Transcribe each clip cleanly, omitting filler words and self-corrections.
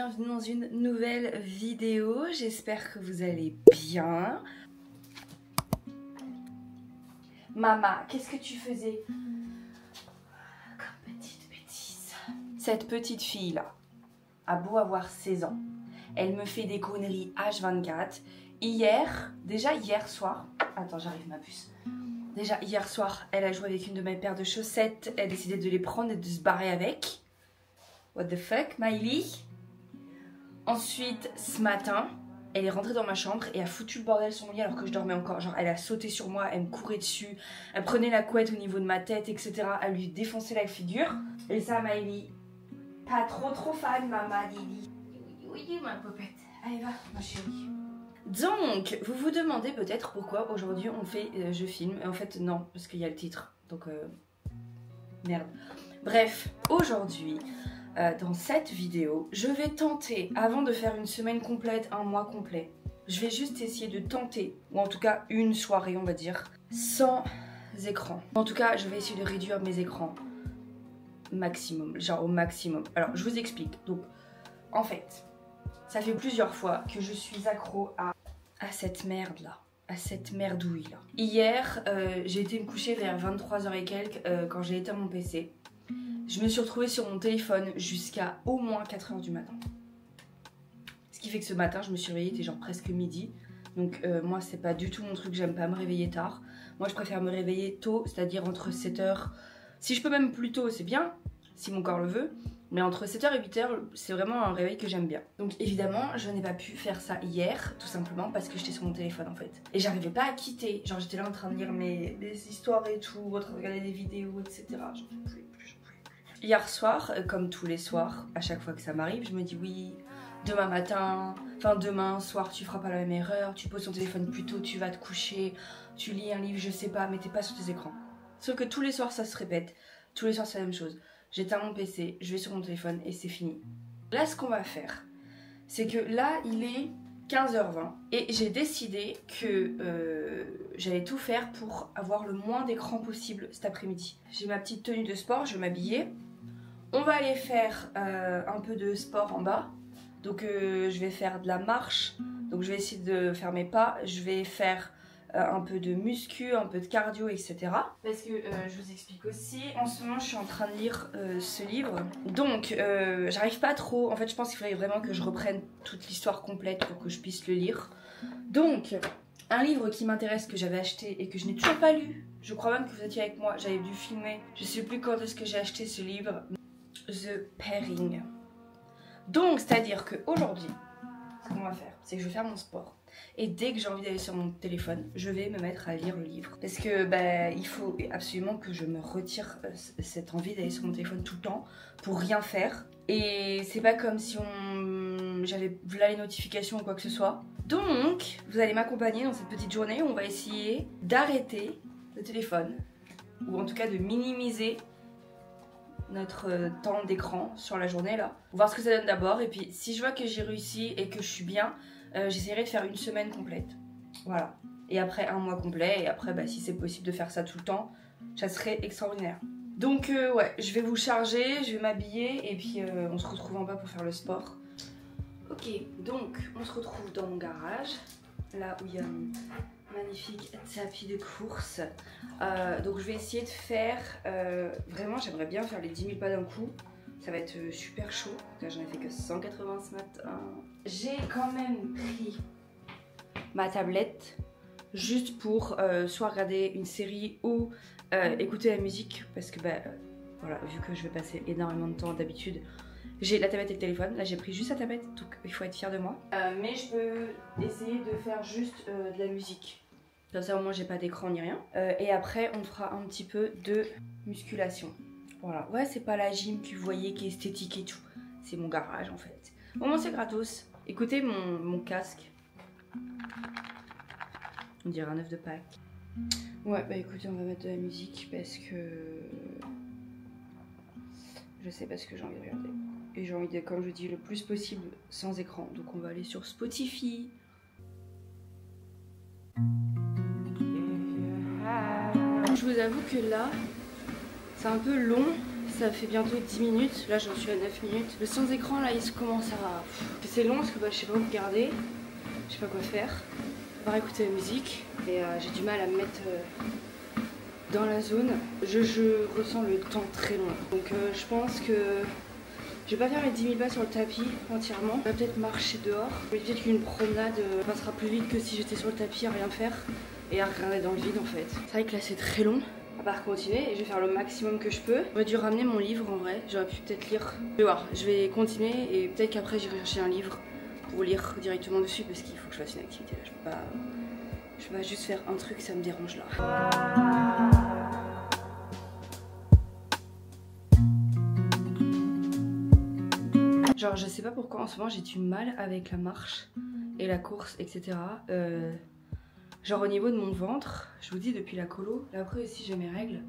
bienvenue dans une nouvelle vidéo, j'espère que vous allez bien. Mama, qu'est-ce que tu faisais comme petite bêtise? Cette petite fille là a beau avoir 16 ans, elle me fait des conneries H24. Déjà hier soir, attends j'arrive ma puce. Déjà hier soir, elle a joué avec une de mes paires de chaussettes, elle a décidé de les prendre et de se barrer avec. What the fuck, Miley? Ensuite, ce matin, elle est rentrée dans ma chambre et a foutu le bordel sur mon lit alors que je dormais encore. Genre, elle a sauté sur moi, elle me courait dessus, elle prenait la couette au niveau de ma tête, etc. Elle lui défonçait la figure. Et ça, Miley, pas trop fan, maman, Lily. Oui, ma popette. Allez, va, ma chérie. Donc, vous vous demandez peut-être pourquoi aujourd'hui on fait je filme. Et en fait, non, parce qu'il y a le titre. Donc, merde. Bref, aujourd'hui... dans cette vidéo, je vais tenter, avant de faire une semaine complète, un mois complet, je vais juste essayer de tenter, ou en tout cas une soirée on va dire, sans écran. En tout cas, je vais essayer de réduire mes écrans maximum, genre au maximum. Alors, je vous explique. Donc, en fait, ça fait plusieurs fois que je suis accro à cette merde là. À cette merdouille là. Hier, j'ai été me coucher vers 23 h et quelques quand j'ai éteint mon PC. Je me suis retrouvée sur mon téléphone jusqu'à au moins 4 h du matin. Ce qui fait que ce matin, je me suis réveillée, il était genre presque midi. Donc moi, c'est pas du tout mon truc, j'aime pas me réveiller tard. Moi, je préfère me réveiller tôt, c'est-à-dire entre 7 h. Si je peux même plus tôt, c'est bien, si mon corps le veut. Mais entre 7 h et 8 h, c'est vraiment un réveil que j'aime bien. Donc évidemment, je n'ai pas pu faire ça hier, tout simplement parce que j'étais sur mon téléphone en fait. Et j'arrivais pas à quitter. Genre j'étais là en train de lire mes histoires et tout, en train de regarder des vidéos, etc. J'en pouvais plus. Hier soir, comme tous les soirs, à chaque fois que ça m'arrive, je me dis oui, demain soir tu feras pas la même erreur, tu poses ton téléphone plus tôt, tu vas te coucher, tu lis un livre, je sais pas, mais t'es pas sur tes écrans. Sauf que tous les soirs ça se répète, tous les soirs c'est la même chose. J'éteins mon PC, je vais sur mon téléphone et c'est fini. Là ce qu'on va faire, c'est que là il est 15 h 20 et j'ai décidé que j'allais tout faire pour avoir le moins d'écran possible cet après-midi. J'ai ma petite tenue de sport, je vais m'habiller. On va aller faire un peu de sport en bas. Donc je vais faire de la marche. Donc je vais essayer de faire mes pas. Je vais faire un peu de muscu, un peu de cardio, etc. Parce que je vous explique aussi, en ce moment je suis en train de lire ce livre. Donc j'arrive pas trop. En fait je pense qu'il faudrait vraiment que je reprenne toute l'histoire complète pour que je puisse le lire. Donc un livre qui m'intéresse, que j'avais acheté et que je n'ai toujours pas lu. Je crois même que vous étiez avec moi, j'avais dû filmer. Je sais plus quand est-ce que j'ai acheté ce livre. The Pairing. Donc, c'est-à-dire qu'aujourd'hui, ce qu'on va faire, c'est que je vais faire mon sport. Et dès que j'ai envie d'aller sur mon téléphone, je vais me mettre à lire le livre. Parce que il faut absolument que je me retire cette envie d'aller sur mon téléphone tout le temps pour rien faire. Et c'est pas comme si j'avais là les notifications ou quoi que ce soit. Donc, vous allez m'accompagner dans cette petite journée où on va essayer d'arrêter le téléphone. Ou en tout cas de minimiser notre temps d'écran sur la journée là. On va voir ce que ça donne d'abord et puis si je vois que j'ai réussi et que je suis bien, j'essaierai de faire une semaine complète. Voilà. Et après un mois complet et après si c'est possible de faire ça tout le temps, ça serait extraordinaire. Donc ouais, je vais vous charger, je vais m'habiller et puis on se retrouve en bas pour faire le sport. Ok, donc on se retrouve dans mon garage, là où il y a un magnifique tapis de course. Donc je vais essayer de faire, vraiment j'aimerais bien faire les 10 000 pas d'un coup. Ça va être super chaud, j'en ai fait que 180 ce matin. J'ai quand même pris ma tablette juste pour soit regarder une série ou écouter la musique. Parce que voilà, vu que je vais passer énormément de temps d'habitude, j'ai la tablette et le téléphone. Là j'ai pris juste la tablette, donc il faut être fier de moi. Mais je peux essayer de faire juste de la musique. Comme ça au moins j'ai pas d'écran ni rien. Et après on fera un petit peu de musculation. Voilà. Ouais, c'est pas la gym que vous voyez qui est esthétique et tout. C'est mon garage en fait. Au moins c'est gratos. Écoutez mon casque. On dirait un œuf de Pâques. Ouais, écoutez, on va mettre de la musique parce que... je sais pas ce que j'ai envie de regarder. Et j'ai envie de, comme je dis, le plus possible sans écran. Donc on va aller sur Spotify. Je vous avoue que là, c'est un peu long Ça fait bientôt 10 minutes, là j'en suis à 9 minutes. Le sans écran là il se commence à... C'est long parce que je sais pas où regarder, je sais pas quoi faire. À part écouter la musique et j'ai du mal à me mettre dans la zone. Je ressens le temps très long. Donc je pense que je vais pas faire les 10 000 pas sur le tapis entièrement. Je vais peut-être marcher dehors. Peut-être qu'une promenade passera plus vite que si j'étais sur le tapis à rien faire et à regarder dans le vide en fait. C'est vrai que là c'est très long. À part continuer, et je vais faire le maximum que je peux. J'aurais dû ramener mon livre en vrai. J'aurais pu peut-être lire. Je vais voir, je vais continuer et peut-être qu'après j'irai chercher un livre pour lire directement dessus parce qu'il faut que je fasse une activité là. Je peux pas juste faire un truc, ça me dérange là. Genre je sais pas pourquoi en ce moment j'ai du mal avec la marche et la course etc. Genre au niveau de mon ventre, je vous dis depuis la colo, là après aussi j'ai mes règles,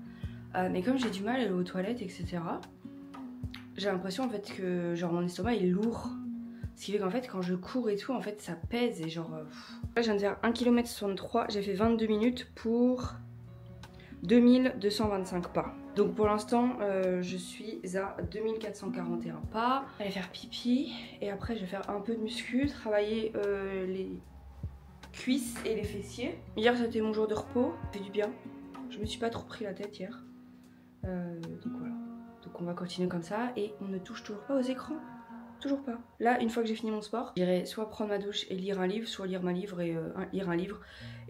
mais comme j'ai du mal à aller aux toilettes etc. J'ai l'impression en fait que genre mon estomac est lourd. Ce qui fait qu'en fait quand je cours et tout en fait ça pèse et genre... Là je viens de faire 1 km 63, j'ai fait 22 minutes pour 2225 pas. Donc pour l'instant je suis à 2441 pas. Je vais faire pipi et après je vais faire un peu de muscu, travailler les cuisses et les fessiers. Hier c'était mon jour de repos, ça fait du bien. Je me suis pas trop pris la tête hier. Donc voilà. Donc on va continuer comme ça et on ne touche toujours pas aux écrans. Toujours pas. Là, une fois que j'ai fini mon sport, j'irai soit prendre ma douche et lire un livre, soit lire un livre et lire un livre.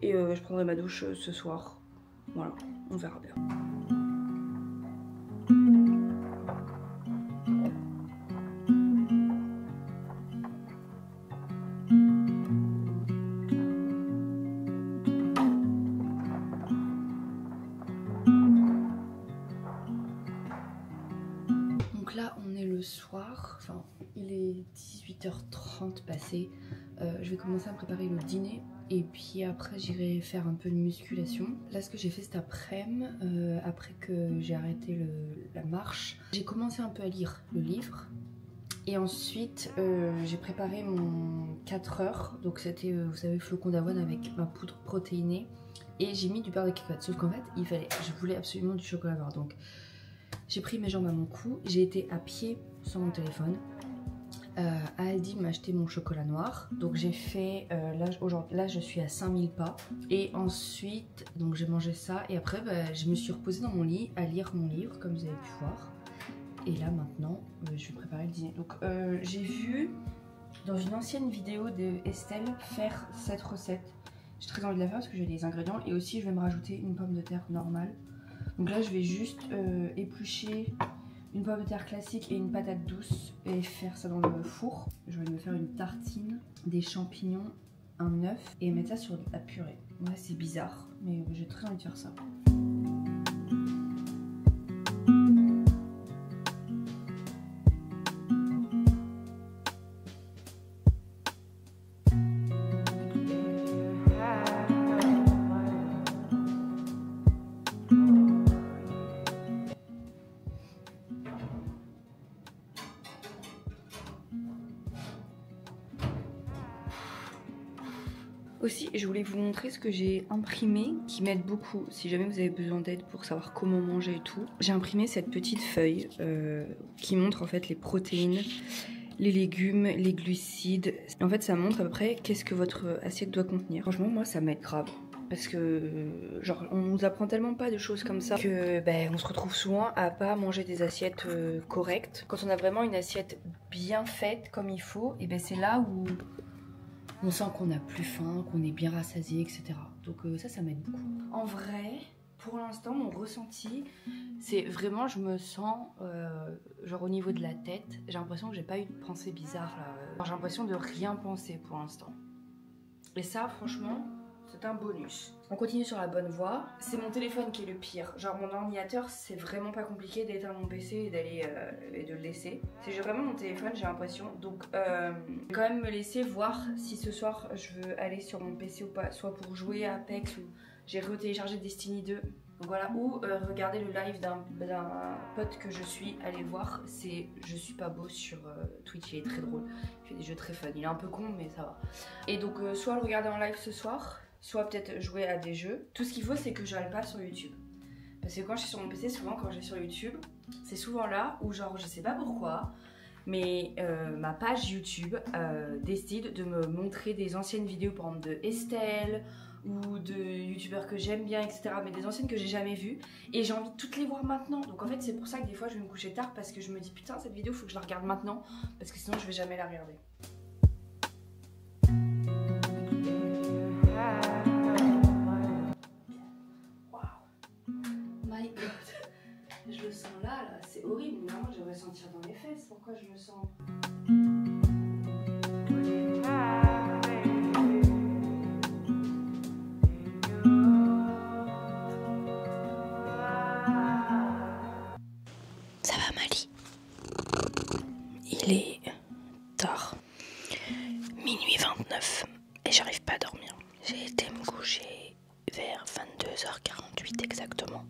Et je prendrai ma douche ce soir. Voilà, on verra bien. Donc là, on est le soir, enfin, il est 18h30 passé. Je vais commencer à me préparer le dîner et puis après j'irai faire un peu de musculation. Là ce que j'ai fait cet après-midi, après que j'ai arrêté la marche, j'ai commencé un peu à lire le livre et ensuite j'ai préparé mon 4 heures. Donc c'était vous savez flocon d'avoine avec ma poudre protéinée et j'ai mis du beurre de cacahuète. Sauf qu'en fait je voulais absolument du chocolat noir. Donc j'ai pris mes jambes à mon cou, j'ai été à pied sur mon téléphone. Aldi m'a acheté mon chocolat noir, donc j'ai fait là je suis à 5000 pas et ensuite donc j'ai mangé ça et après je me suis reposée dans mon lit à lire mon livre comme vous avez pu voir et là maintenant je vais préparer le dîner. Donc j'ai vu dans une ancienne vidéo de Estelle faire cette recette, j'ai très envie de la faire parce que j'ai les ingrédients et aussi je vais me rajouter une pomme de terre normale. Donc là je vais juste éplucher une pomme de terre classique et une patate douce et faire ça dans le four. Je vais me faire une tartine, des champignons, un œuf et mettre ça sur la purée. Ouais c'est bizarre mais j'ai très envie de faire ça. Aussi, je voulais vous montrer ce que j'ai imprimé qui m'aide beaucoup si jamais vous avez besoin d'aide pour savoir comment manger et tout. J'ai imprimé cette petite feuille qui montre en fait les protéines, les légumes, les glucides. En fait, ça montre à peu près qu'est-ce que votre assiette doit contenir. Franchement, moi, ça m'aide grave. Parce que, genre, on nous apprend tellement pas de choses comme ça que on se retrouve souvent à pas manger des assiettes correctes. Quand on a vraiment une assiette bien faite comme il faut, et c'est là où on sent qu'on a plus faim, qu'on est bien rassasié, etc. Donc ça m'aide beaucoup. En vrai, pour l'instant, mon ressenti, c'est vraiment, je me sens, genre au niveau de la tête, j'ai l'impression que j'ai pas eu de pensée bizarre là. J'ai l'impression de rien penser pour l'instant. Et ça, franchement, c'est un bonus. On continue sur la bonne voie. C'est mon téléphone qui est le pire. Genre mon ordinateur, c'est vraiment pas compliqué d'éteindre mon PC et d'aller et de le laisser. C'est vraiment mon téléphone, j'ai l'impression. Donc je vais quand même me laisser voir si ce soir je veux aller sur mon PC ou pas. Soit pour jouer à Apex ou j'ai retéléchargé Destiny 2. Donc voilà, ou regarder le live d'un pote que je suis, allez le voir, c'est Je suis pas beau sur Twitch, il est très drôle, il fait des jeux très fun, il est un peu con mais ça va. Et donc soit le regarder en live ce soir, soit peut-être jouer à des jeux. Tout ce qu'il faut c'est que je râle pas sur YouTube. Parce que quand je suis sur mon PC, souvent quand je vais sur YouTube, c'est souvent là où genre je sais pas pourquoi, mais ma page YouTube décide de me montrer des anciennes vidéos par exemple de Estelle ou de youtubeurs que j'aime bien, etc. Mais des anciennes que j'ai jamais vues et j'ai envie de toutes les voir maintenant. Donc en fait c'est pour ça que des fois je vais me coucher tard parce que je me dis putain cette vidéo faut que je la regarde maintenant parce que sinon je vais jamais la regarder. My God, je le sens là, c'est horrible. Normalement, je devrais sentir dans les fesses. Pourquoi je le sens? Ça va, Mali? Il est tard, minuit 29, et j'arrive pas à dormir. J'ai été me coucher vers 22h48 exactement.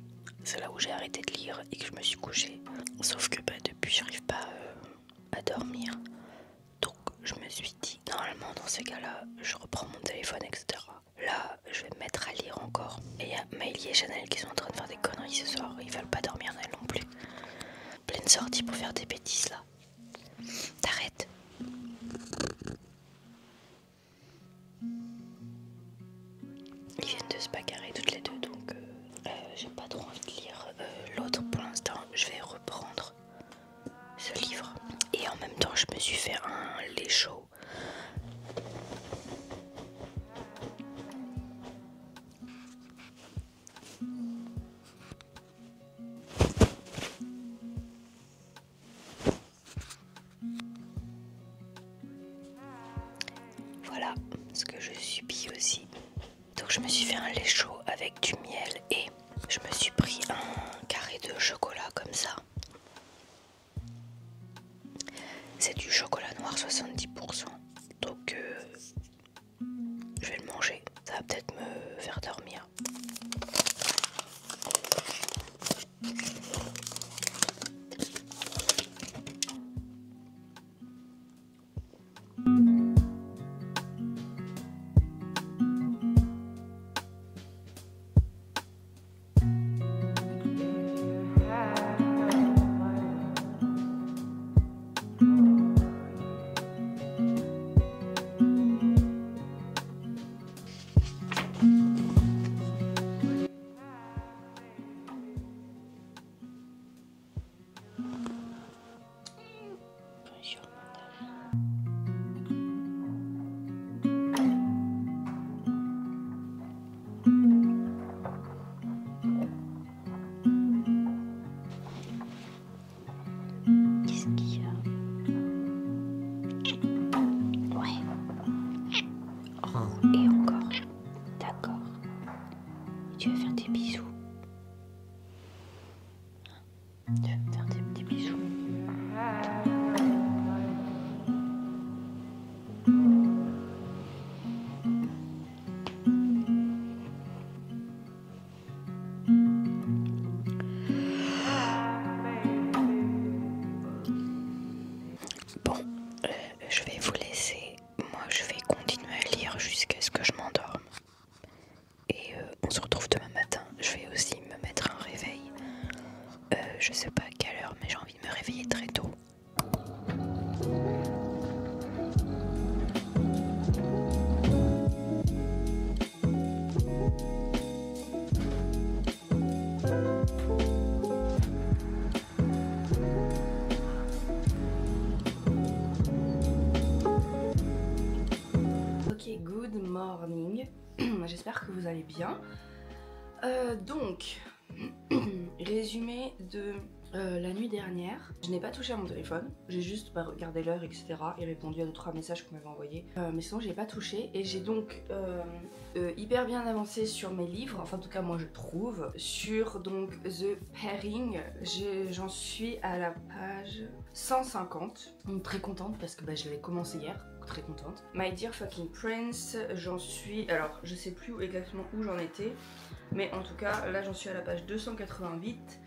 C'est là où j'ai arrêté de lire et que je me suis couchée. Sauf que depuis j'arrive pas à dormir. Donc je me suis dit, normalement dans ces cas-là, je reprends mon téléphone, etc. Là, je vais me mettre à lire encore. Et il y a Miley et Chanel qui sont en train de faire des conneries ce soir. Ils veulent pas dormir elles non plus. Pleine sortie pour faire des bêtises là. T'arrêtes. Ils viennent de se bagarrer toutes les deux, donc j'ai pas trop envie de lire l'autre pour l'instant. Je vais reprendre ce livre. Et en même temps, je me suis fait un lait chaud. Voilà ce que je subis aussi. Donc je me suis fait un lait chaud avec du miel et je me suis pris un carré de chocolat comme ça. C'est du chocolat noir 70%. Donc je vais le manger. Ça va peut-être me faire dormir. Qu'est-ce qu'il y a? Ouais. Oh, et encore. D'accord. Tu veux faire des bisous? Tu veux me faire des petits bisous? Bon, je vais vous laisser. Moi, je vais continuer à lire jusqu'à ce que je m'endorme. Et on se retrouve demain matin. Je vais aussi me mettre un réveil. Je sais pas à quelle heure, mais j'ai envie de me réveiller très tôt. Ok, good morning. J'espère que vous allez bien. Donc, résumé de la nuit dernière. Je n'ai pas touché à mon téléphone. J'ai juste regardé l'heure, etc. et répondu à 2-3 messages qu'on m'avait envoyés. Mais sinon, j'ai pas touché. Et j'ai donc hyper bien avancé sur mes livres. Enfin, en tout cas, moi, je trouve. Sur donc The Pairing, j'en suis à la page 150. Donc, très contente parce que je l'avais commencé hier. Très contente. My Dear Fucking Prince, j'en suis... Alors, je sais plus exactement où j'en étais. Mais en tout cas, là, j'en suis à la page 288.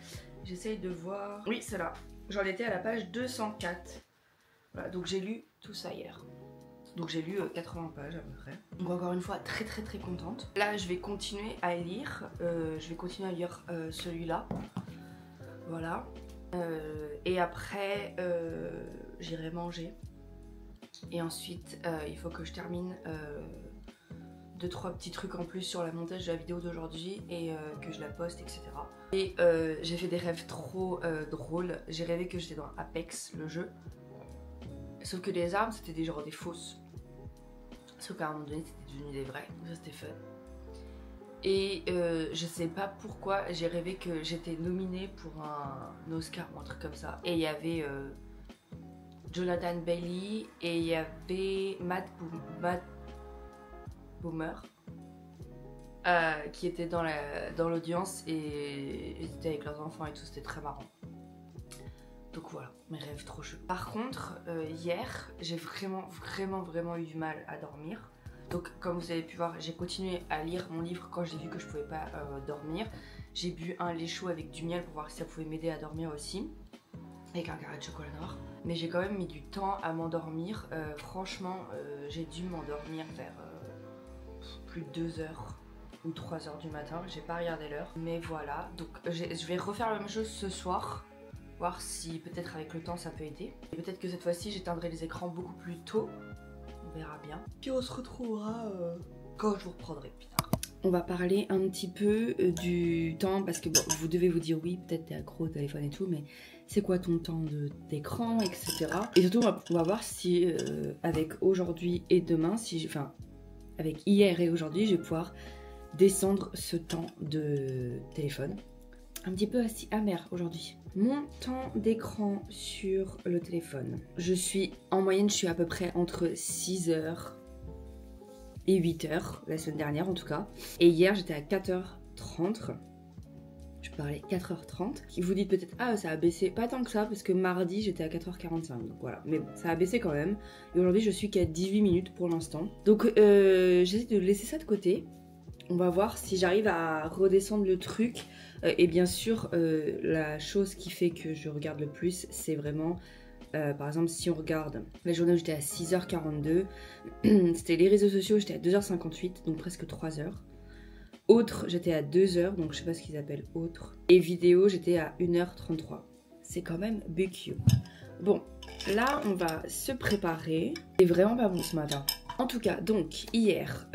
J'essaye de voir... Oui, c'est là. J'en étais à la page 204. Voilà, donc j'ai lu tout ça hier. Donc j'ai lu 80 pages à peu près. Donc encore une fois, très contente. Là, je vais continuer à lire. Je vais continuer à lire celui-là. Voilà. Et après, j'irai manger. Et ensuite, il faut que je termine 2-3 petits trucs en plus sur la montage de la vidéo d'aujourd'hui et que je la poste, etc. Et j'ai fait des rêves trop drôles. J'ai rêvé que j'étais dans Apex, le jeu. Sauf que les armes, c'était genre des fausses. Sauf qu'à un moment donné, c'était devenu des vraies. Donc ça, c'était fun. Et je sais pas pourquoi, j'ai rêvé que j'étais nominée pour un Oscar ou un truc comme ça. Et il y avait Jonathan Bailey et il y avait Matt Bomer qui étaient dans l'audience et ils étaient avec leurs enfants et tout, c'était très marrant. Donc voilà, mes rêves trop chauds. Par contre, hier, j'ai vraiment eu du mal à dormir. Donc comme vous avez pu voir, j'ai continué à lire mon livre quand j'ai vu que je pouvais pas dormir. J'ai bu un lait chaud avec du miel pour voir si ça pouvait m'aider à dormir aussi. Avec un carré de chocolat noir. Mais j'ai quand même mis du temps à m'endormir. Franchement, j'ai dû m'endormir vers plus de 2 heures ou 3 heures du matin. J'ai pas regardé l'heure. Mais voilà, donc je vais refaire la même chose ce soir. Voir si peut-être avec le temps ça peut aider. Et peut-être que cette fois-ci j'éteindrai les écrans beaucoup plus tôt. On verra bien. Puis on se retrouvera quand je vous reprendrai plus tard. On va parler un petit peu du temps parce que bon, vous devez vous dire oui, peut-être t'es accro au téléphone et tout, mais c'est quoi ton temps d'écran, etc. Et surtout on va voir si avec aujourd'hui et demain, enfin avec hier et aujourd'hui, je vais pouvoir descendre ce temps de téléphone. Un petit peu assez amer aujourd'hui. Mon temps d'écran sur le téléphone. En moyenne, je suis à peu près entre 6 heures et 8 heures, la semaine dernière en tout cas. Et hier, j'étais à 4h30. Je parlais 4h30. Vous dites peut-être, ah ça a baissé. Pas tant que ça, parce que mardi, j'étais à 4h45. Donc voilà, mais bon, ça a baissé quand même. Et aujourd'hui, je suis qu'à 18 minutes pour l'instant. Donc j'essaie de laisser ça de côté. On va voir si j'arrive à redescendre le truc. Et bien sûr, la chose qui fait que je regarde le plus, c'est vraiment, par exemple, si on regarde la journée où j'étais à 6h42, c'était les réseaux sociaux, j'étais à 2h58, donc presque 3 heures. Autres, j'étais à 2h, donc je sais pas ce qu'ils appellent autres. Et vidéo, j'étais à 1h33. C'est quand même BQ. Bon, là, on va se préparer. C'est vraiment pas bon ce matin. En tout cas, donc, hier,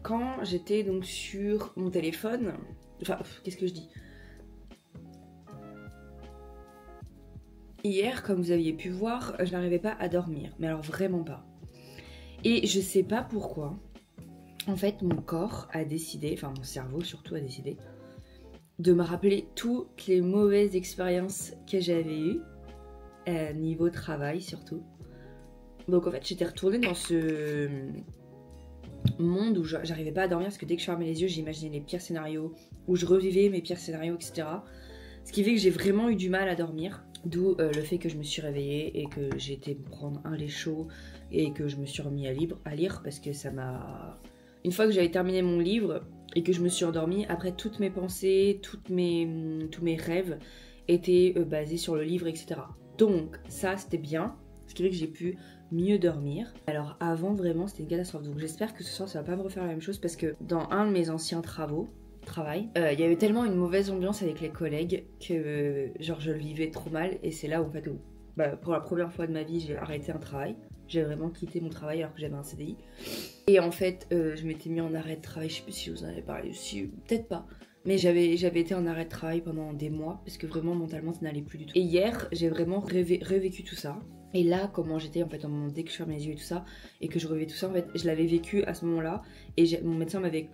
quand j'étais donc sur mon téléphone... Enfin, qu'est-ce que je dis? Hier, comme vous aviez pu voir, je n'arrivais pas à dormir. Mais alors vraiment pas. Et je sais pas pourquoi. En fait, mon corps a décidé, enfin mon cerveau surtout a décidé, de me rappeler toutes les mauvaises expériences que j'avais eues. Niveau travail surtout. Donc en fait, j'étais retournée dans ce monde où j'arrivais pas à dormir parce que dès que je fermais les yeux, j'imaginais les pires scénarios, où je revivais mes pires scénarios, etc. Ce qui fait que j'ai vraiment eu du mal à dormir. D'où le fait que je me suis réveillée et que j'ai été me prendre un lait chaud et que je me suis remis à lire parce que ça m'a... Une fois que j'avais terminé mon livre et que je me suis endormie, après toutes mes pensées, tous mes rêves étaient basés sur le livre, etc. Donc ça c'était bien, ce qui fait que j'ai pu mieux dormir. Alors avant vraiment c'était une catastrophe, donc j'espère que ce soir ça va pas me refaire la même chose parce que dans un de mes anciens travail, il y avait tellement une mauvaise ambiance avec les collègues que genre je le vivais trop mal et c'est là où, en fait où pour la première fois de ma vie j'ai arrêté un travail. J'ai vraiment quitté mon travail alors que j'avais un CDI. Et en fait, je m'étais mis en arrêt de travail. Je sais plus si je vous en avais parlé aussi, peut-être pas. Mais j'avais été en arrêt de travail pendant des mois parce que vraiment mentalement ça n'allait plus du tout. Et hier, j'ai vraiment revécu tout ça. Et là, comment j'étais en fait, dès que je fermais les yeux et tout ça, et que je revivais tout ça, en fait, je l'avais vécu à ce moment-là. Et mon médecin m'avait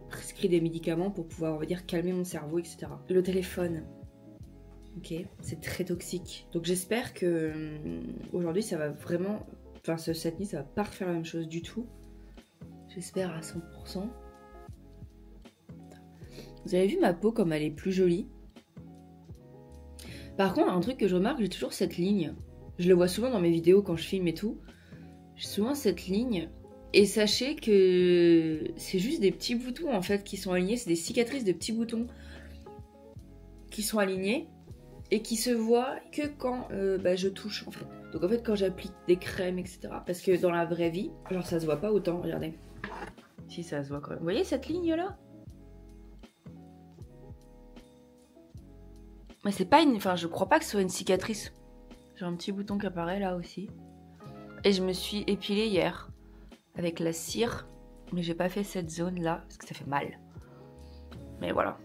prescrit des médicaments pour pouvoir, on va dire, calmer mon cerveau, etc. Le téléphone. Ok, c'est très toxique. Donc j'espère que aujourd'hui ça va vraiment... Enfin, cette nuit, ça va pas refaire la même chose du tout. J'espère à 100%. Vous avez vu ma peau comme elle est plus jolie? Par contre, un truc que je remarque, j'ai toujours cette ligne. Je le vois souvent dans mes vidéos quand je filme et tout. J'ai souvent cette ligne. Et sachez que c'est juste des petits boutons en fait qui sont alignés. C'est des cicatrices de petits boutons qui sont alignés et qui se voient que quand je touche en fait. Donc en fait quand j'applique des crèmes, etc. Parce que dans la vraie vie, genre ça se voit pas autant, regardez. Si ça se voit quand même. Vous voyez cette ligne là? Mais c'est pas une... Enfin, je crois pas que ce soit une cicatrice. J'ai un petit bouton qui apparaît là aussi. Et je me suis épilée hier avec la cire. Mais j'ai pas fait cette zone là parce que ça fait mal. Mais voilà.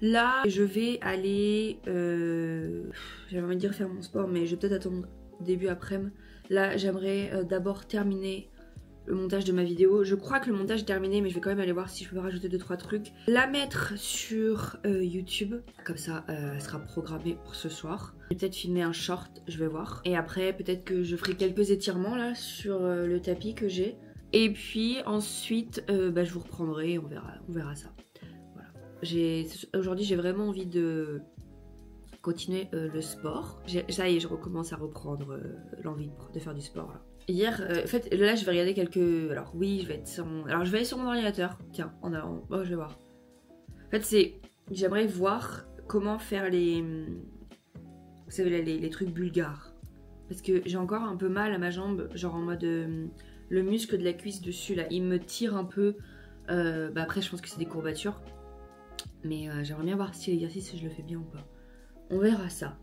Là, je vais aller... j'avais envie de dire faire mon sport, mais je vais peut-être attendre début après-midi. Là, j'aimerais d'abord terminer le montage de ma vidéo. Je crois que le montage est terminé, mais je vais quand même aller voir si je peux rajouter 2-3 trucs. La mettre sur YouTube, comme ça elle sera programmée pour ce soir. Je vais peut-être filmer un short, je vais voir. Et après peut-être que je ferai quelques étirements là sur le tapis que j'ai. Et puis ensuite je vous reprendrai et on verra ça. Voilà. Aujourd'hui j'ai vraiment envie de continuer le sport. Ça y est, je recommence à reprendre l'envie de faire du sport là. Hier, en fait, là je vais regarder quelques... Alors oui, je vais être sur mon... Alors je vais aller sur mon ordinateur. Tiens, en allant... Oh, je vais voir. En fait, c'est... J'aimerais voir comment faire les... Vous savez, les trucs bulgares. Parce que j'ai encore un peu mal à ma jambe. Genre en mode... le muscle de la cuisse dessus, là, il me tire un peu. Après, je pense que c'est des courbatures. Mais j'aimerais bien voir si l'exercice, je le fais bien ou pas. On verra ça.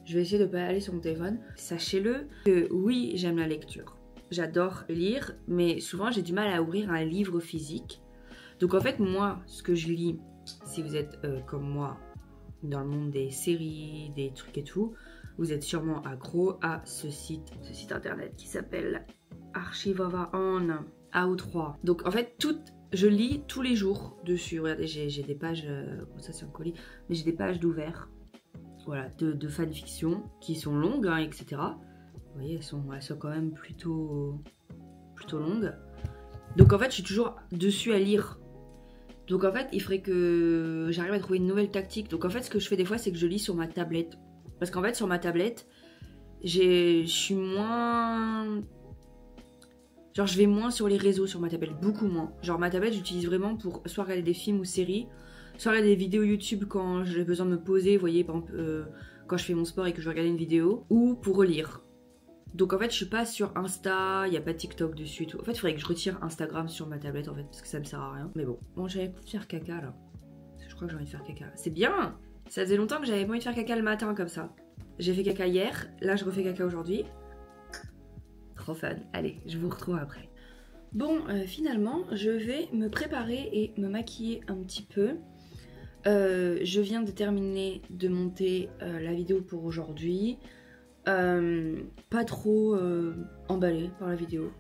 Je vais essayer de ne pas aller sur mon téléphone. Sachez-le que oui, j'aime la lecture. J'adore lire, mais souvent j'ai du mal à ouvrir un livre physique. Donc en fait, moi, ce que je lis, si vous êtes comme moi, dans le monde des séries, des trucs et tout, vous êtes sûrement accro à ce site internet qui s'appelle Archivova on AO3. Donc en fait, je lis tous les jours dessus. Regardez, j'ai des pages, bon, ça c'est un colis, mais j'ai des pages d'ouvert. Voilà, de fanfiction qui sont longues, hein, etc. Vous voyez, elles sont quand même plutôt longues. Donc en fait, je suis toujours dessus à lire. Donc en fait, il faudrait que j'arrive à trouver une nouvelle tactique. Donc en fait, ce que je fais des fois, c'est que je lis sur ma tablette. Parce qu'en fait, sur ma tablette, je suis moins... Genre, je vais moins sur les réseaux sur ma tablette, beaucoup moins. Genre, ma tablette, j'utilise vraiment pour soit regarder des films ou séries, soit regarder des vidéos YouTube quand j'ai besoin de me poser, vous voyez, par exemple, quand je fais mon sport et que je regarde une vidéo, ou pour relire. Donc en fait, je suis pas sur Insta, il n'y a pas TikTok dessus et tout. En fait, il faudrait que je retire Instagram sur ma tablette, en fait, parce que ça me sert à rien. Mais bon, j'avais envie de faire caca, là. Je crois que j'ai envie de faire caca. C'est bien! Ça faisait longtemps que j'avais pas envie de faire caca le matin, comme ça. J'ai fait caca hier, là, je refais caca aujourd'hui. Trop fun. Allez, je vous retrouve après. Bon, finalement, je vais me préparer et me maquiller un petit peu. Je viens de terminer de monter la vidéo pour aujourd'hui. Pas trop emballée par la vidéo.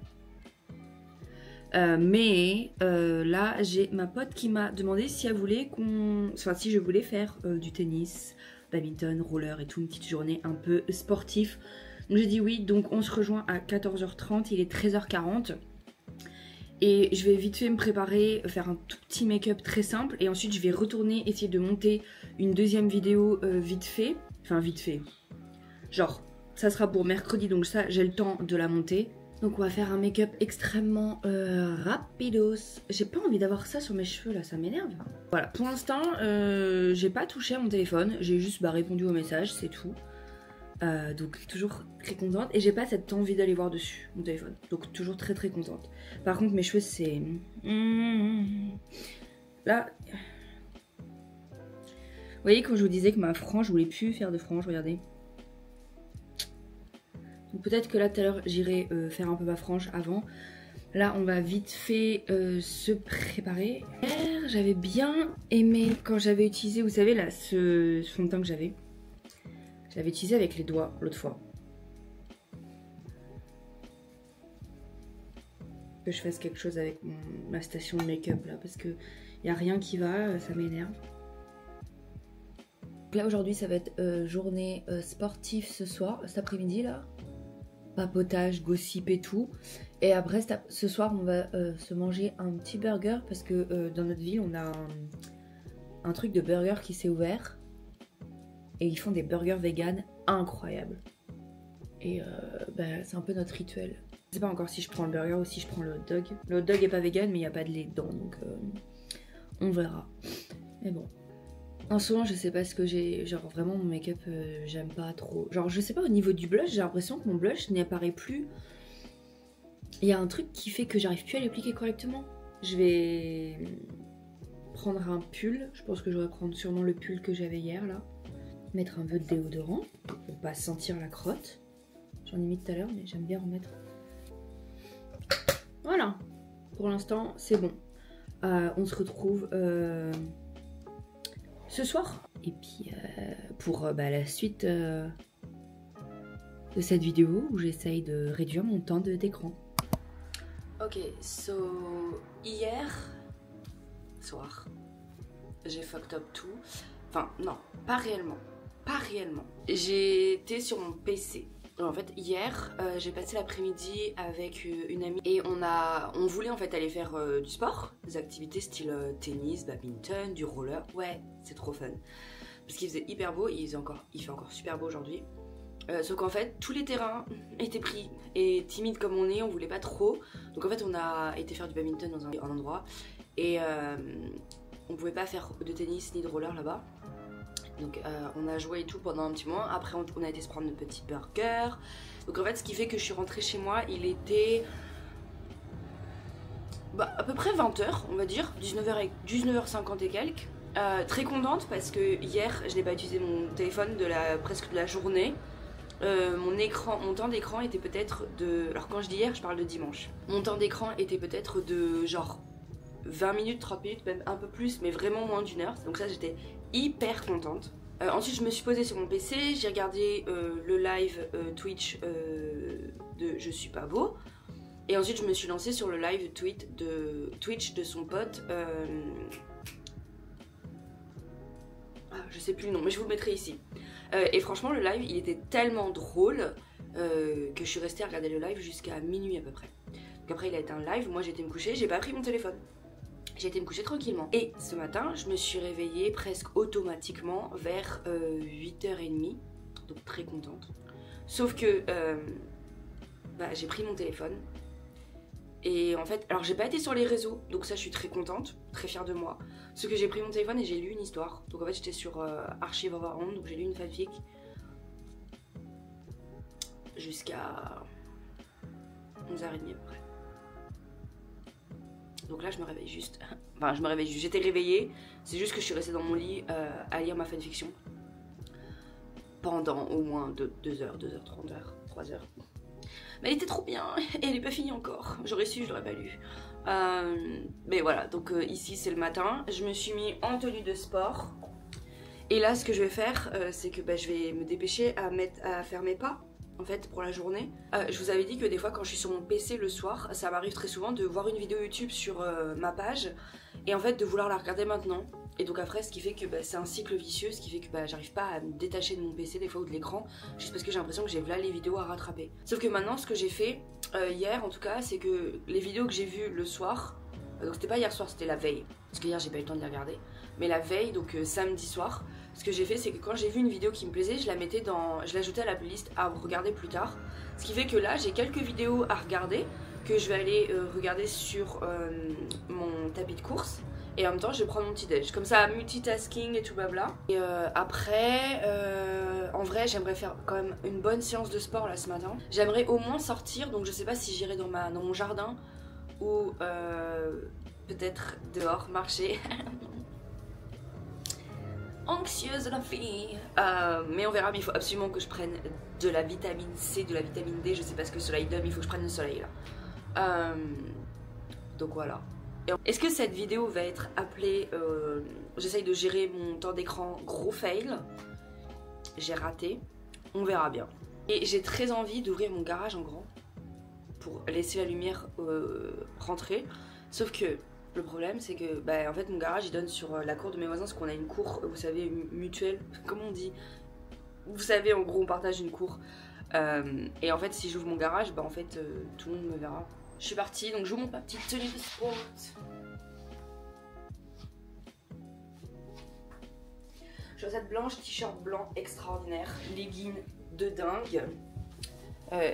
Mais là, j'ai ma pote qui m'a demandé si elle voulait si je voulais faire du tennis, badminton, roller et tout, une petite journée un peu sportive. Donc j'ai dit oui, donc on se rejoint à 14h30, il est 13h40. Et je vais vite fait me préparer, faire un tout petit make-up très simple. Et ensuite je vais retourner essayer de monter une deuxième vidéo vite fait. Enfin vite fait. Genre, ça sera pour mercredi, donc ça j'ai le temps de la monter. Donc on va faire un make-up extrêmement rapidos. J'ai pas envie d'avoir ça sur mes cheveux là, ça m'énerve. Voilà, pour l'instant j'ai pas touché à mon téléphone. J'ai juste répondu au message, c'est tout. Donc toujours très contente. Et j'ai pas cette envie d'aller voir dessus mon téléphone. Donc toujours très très contente. Par contre mes cheveux c'est... Là... Vous voyez quand je vous disais que ma frange, je voulais plus faire de frange, regardez. Donc peut-être que là tout à l'heure j'irai faire un peu ma frange avant. Là on va vite fait se préparer. J'avais bien aimé quand j'avais utilisé, vous savez là, ce fond de teint que j'avais. Je l'avais utilisé avec les doigts l'autre fois. Que je fasse quelque chose avec ma station de make-up là parce que y a rien qui va, ça m'énerve. Là aujourd'hui ça va être journée sportive ce soir, cet après-midi là. Papotage, gossip et tout. Et après ce soir on va se manger un petit burger parce que dans notre ville on a un truc de burger qui s'est ouvert. Et ils font des burgers vegan incroyables. Et c'est un peu notre rituel. Je sais pas encore si je prends le burger ou si je prends le hot dog. Le hot dog est pas vegan mais il n'y a pas de lait dedans donc on verra. Mais bon. En ce moment je sais pas ce que j'ai. Genre vraiment mon make-up j'aime pas trop. Genre je sais pas au niveau du blush j'ai l'impression que mon blush n'y apparaît plus. Il y a un truc qui fait que j'arrive plus à l'appliquer correctement. Je vais prendre un pull. Je pense que je vais prendre sûrement le pull que j'avais hier là. Mettre un peu de déodorant pour pas sentir la crotte. J'en ai mis tout à l'heure, mais j'aime bien remettre. Voilà. Pour l'instant, c'est bon. On se retrouve ce soir. Et puis pour la suite de cette vidéo où j'essaye de réduire mon temps d'écran. Ok, so hier soir, j'ai fucked up tout. Enfin non, pas réellement. Pas réellement. J'étais sur mon PC. En fait, hier, j'ai passé l'après-midi avec une amie et on voulait en fait aller faire du sport, des activités style tennis, badminton, du roller. Ouais, c'est trop fun. Parce qu'il faisait hyper beau, il fait encore super beau aujourd'hui. Sauf qu'en fait, tous les terrains étaient pris. Et timide comme on est, on voulait pas trop. Donc en fait, on a été faire du badminton dans un endroit. Et on pouvait pas faire de tennis ni de roller là-bas. Donc on a joué et tout pendant un petit moment. Après on a été se prendre notre petit burger. Donc en fait ce qui fait que je suis rentrée chez moi, il était à peu près 20h on va dire, 19h50 et quelques. Très contente parce que hier je n'ai pas utilisé mon téléphone presque de la journée. Mon temps d'écran était peut-être de... Alors quand je dis hier je parle de dimanche. Mon temps d'écran était peut-être de genre 20 minutes, 30 minutes, même un peu plus, mais vraiment moins d'1 heure. Donc ça j'étais hyper contente. Ensuite je me suis posée sur mon PC, j'ai regardé le live Twitch de Je suis pas beau. Et ensuite je me suis lancée sur le live Twitch de son pote. Je sais plus le nom, mais je vous le mettrai ici. Et franchement le live il était tellement drôle que je suis restée à regarder le live jusqu'à minuit à peu près. Donc après il a été un live, moi j'ai été me coucher, j'ai pas pris mon téléphone. J'ai été me coucher tranquillement. Et ce matin, je me suis réveillée presque automatiquement vers 8h30. Donc très contente. Sauf que j'ai pris mon téléphone. Et en fait, alors j'ai pas été sur les réseaux. Donc ça, je suis très contente, très fière de moi. Sauf que j'ai pris mon téléphone et j'ai lu une histoire. Donc en fait, j'étais sur Archive of Our Own. Donc j'ai lu une fanfic. Jusqu'à 11h30 à peu près. Donc là je me réveille juste, j'étais réveillée, c'est juste que je suis restée dans mon lit à lire ma fanfiction pendant au moins 2h, 2h30, 3h. Mais elle était trop bien et elle est pas finie encore, j'aurais su, je l'aurais pas lu. Mais voilà, donc ici c'est le matin, je me suis mis en tenue de sport. Et là ce que je vais faire, c'est que je vais me dépêcher à faire mes pas. En fait pour la journée. Je vous avais dit que des fois quand je suis sur mon PC le soir, ça m'arrive très souvent de voir une vidéo YouTube sur ma page et en fait de vouloir la regarder maintenant. Et donc après ce qui fait que c'est un cycle vicieux, ce qui fait que j'arrive pas à me détacher de mon PC des fois ou de l'écran, juste parce que j'ai l'impression que j'ai là les vidéos à rattraper. Sauf que maintenant ce que j'ai fait, hier en tout cas, c'est que les vidéos que j'ai vues le soir, donc c'était pas hier soir, c'était la veille, parce que hier j'ai pas eu le temps de les regarder, mais la veille, donc samedi soir, ce que j'ai fait c'est que quand j'ai vu une vidéo qui me plaisait, je l'ajoutais à la playlist à regarder plus tard. Ce qui fait que là j'ai quelques vidéos à regarder que je vais aller regarder sur mon tapis de course. Et en même temps je vais prendre mon petit déj. Comme ça multitasking et tout blabla. Et après en vrai j'aimerais faire quand même une bonne séance de sport là ce matin. J'aimerais au moins sortir, donc je sais pas si j'irai dans mon jardin ou peut-être dehors marcher. Anxieuse la fille, mais on verra. Mais il faut absolument que je prenne de la vitamine C, de la vitamine D. Je sais pas ce que le soleil donne, mais il faut que je prenne le soleil là. Donc voilà. Est-ce que cette vidéo va être appelée j'essaye de gérer mon temps d'écran, gros fail. J'ai raté. On verra bien. Et j'ai très envie d'ouvrir mon garage en grand pour laisser la lumière rentrer. Sauf que le problème c'est que en fait mon garage il donne sur la cour de mes voisins, parce qu'on a une cour, vous savez, mutuelle, comment on dit, vous savez, en gros on partage une cour. Et en fait si j'ouvre mon garage, en fait tout le monde me verra. Je suis partie, donc je vous montre ma petite tenue de sport. Chaussettes blanches, t-shirt blanc extraordinaire, leggings de dingue.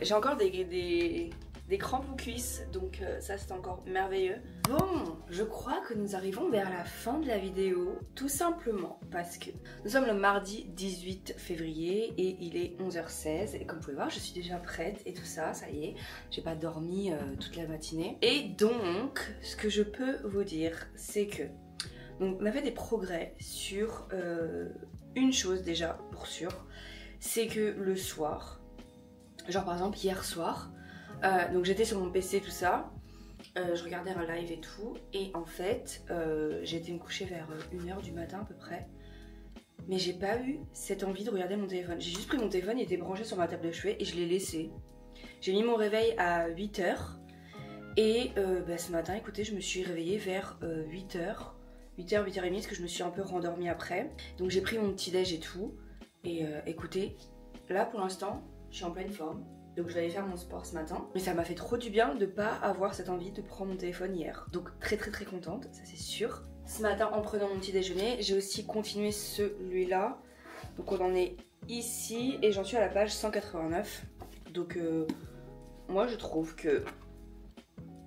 J'ai encore des crampes aux cuisses, donc ça c'est encore merveilleux. Bon, je crois que nous arrivons vers la fin de la vidéo, tout simplement parce que nous sommes le mardi 18 février et il est 11h16 et comme vous pouvez voir je suis déjà prête et tout ça, ça y est, j'ai pas dormi toute la matinée. Et donc, ce que je peux vous dire c'est que on a fait des progrès sur une chose déjà, pour sûr, c'est que le soir, genre par exemple hier soir, donc j'étais sur mon PC tout ça, je regardais un live et tout, et en fait j'ai été me coucher vers 1h du matin à peu près, mais j'ai pas eu cette envie de regarder mon téléphone. J'ai juste pris mon téléphone, il était branché sur ma table de chevet et je l'ai laissé. J'ai mis mon réveil à 8h et ce matin, écoutez, je me suis réveillée vers 8h, 8h30 parce que je me suis un peu rendormie après. Donc j'ai pris mon petit déj et tout, et écoutez, là pour l'instant, je suis en pleine forme. Donc je vais aller faire mon sport ce matin. Mais ça m'a fait trop du bien de pas avoir cette envie de prendre mon téléphone hier. Donc très contente, ça c'est sûr. Ce matin en prenant mon petit déjeuner, j'ai aussi continué celui-là. Donc on en est ici et j'en suis à la page 189. Donc moi je trouve que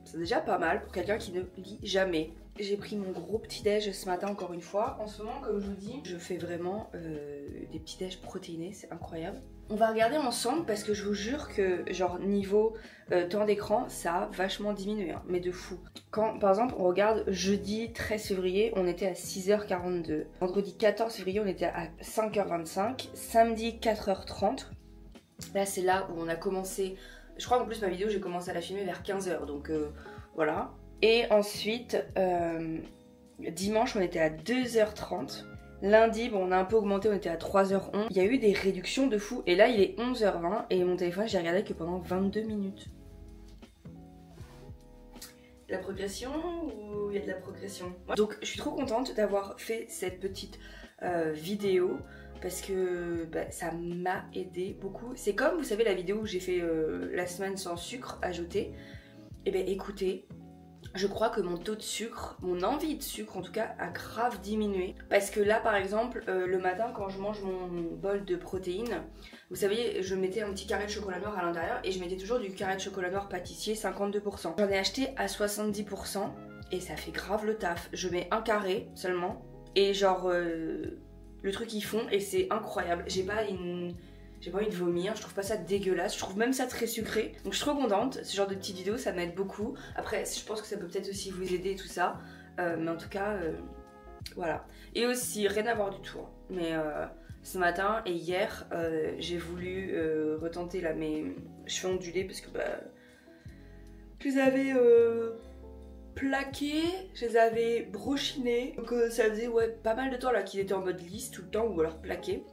c'est déjà pas mal pour quelqu'un qui ne lit jamais. J'ai pris mon gros petit déj ce matin encore une fois. En ce moment, comme je vous dis, je fais vraiment des petits déj protéinés, c'est incroyable. On va regarder ensemble parce que je vous jure que genre niveau temps d'écran, ça a vachement diminué, hein, mais de fou. Quand par exemple on regarde jeudi 13 février, on était à 6h42. Vendredi 14 février, on était à 5h25. Samedi 4h30. Là c'est là où on a commencé. Je crois qu'en plus ma vidéo j'ai commencé à la filmer vers 15h, donc voilà. Et ensuite dimanche on était à 2h30. Lundi, bon, on a un peu augmenté, on était à 3h11. Il y a eu des réductions de fou. Et là, il est 11h20 et mon téléphone, j'ai regardé que pendant 22 minutes. La progression ou il y a de la progression? Donc, je suis trop contente d'avoir fait cette petite vidéo parce que ça m'a aidé beaucoup. C'est comme, vous savez, la vidéo où j'ai fait la semaine sans sucre ajouté. Et bien, écoutez, je crois que mon taux de sucre, mon envie de sucre en tout cas, a grave diminué. Parce que là par exemple, le matin quand je mange mon bol de protéines, vous savez, je mettais un petit carré de chocolat noir à l'intérieur et je mettais toujours du carré de chocolat noir pâtissier 52%. J'en ai acheté à 70% et ça fait grave le taf. Je mets un carré seulement et genre le truc ils font et c'est incroyable. J'ai pas envie de vomir, je trouve pas ça dégueulasse, je trouve même ça très sucré. Donc je suis trop contente, ce genre de petites vidéos ça m'aide beaucoup. Après je pense que ça peut peut-être aussi vous aider tout ça. Mais en tout cas, voilà. Et aussi, rien à voir du tout. Mais ce matin et hier, j'ai voulu retenter là, mes cheveux ondulés parce que je les avais plaqués, je les avais brochinés. Donc ça faisait pas mal de temps là qu'ils étaient en mode lisse tout le temps ou alors plaqués.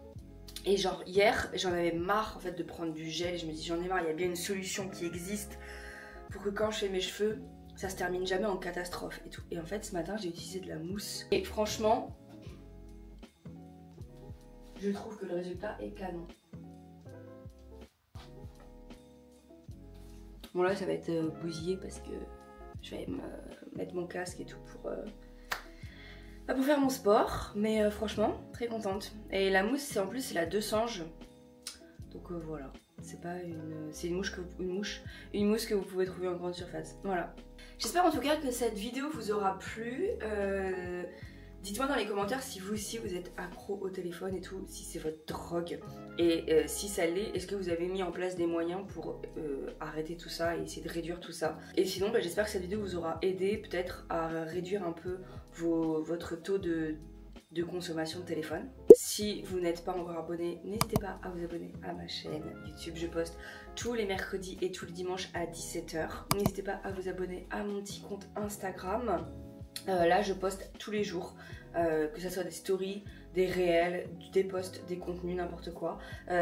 Et genre hier, j'en avais marre en fait de prendre du gel. Je me dis j'en ai marre, il y a bien une solution qui existe pour que quand je fais mes cheveux, ça se termine jamais en catastrophe et tout. Et en fait ce matin j'ai utilisé de la mousse. Et franchement, je trouve que le résultat est canon. Bon là ça va être bousillé parce que je vais me mettre mon casque et tout pour faire mon sport, mais franchement très contente. Et la mousse en plus c'est la 200. Donc voilà, c'est pas une mousse que vous pouvez trouver en grande surface. Voilà. J'espère en tout cas que cette vidéo vous aura plu. Dites-moi dans les commentaires si vous aussi vous êtes accro au téléphone et tout, si c'est votre drogue. Et si ça l'est, est-ce que vous avez mis en place des moyens pour arrêter tout ça et essayer de réduire tout ça. Et sinon, j'espère que cette vidéo vous aura aidé peut-être à réduire un peu votre taux de consommation de téléphone. Si vous n'êtes pas encore abonné, n'hésitez pas à vous abonner à ma chaîne YouTube. Je poste tous les mercredis et tous les dimanches à 17h. N'hésitez pas à vous abonner à mon petit compte Instagram. Là je poste tous les jours, que ce soit des stories, des réels, des posts, des contenus, n'importe quoi.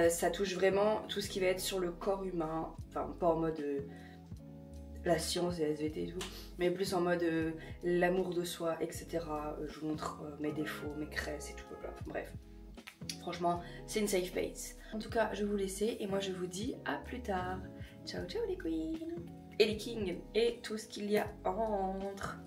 Ça touche vraiment tout ce qui va être sur le corps humain, enfin pas en mode la science et SVT et tout, mais plus en mode l'amour de soi, etc. Je vous montre mes défauts, mes crasses et tout, bref. Franchement, c'est une safe space. En tout cas, je vais vous laisser et moi je vous dis à plus tard. Ciao ciao les queens et les kings et tout ce qu'il y a entre.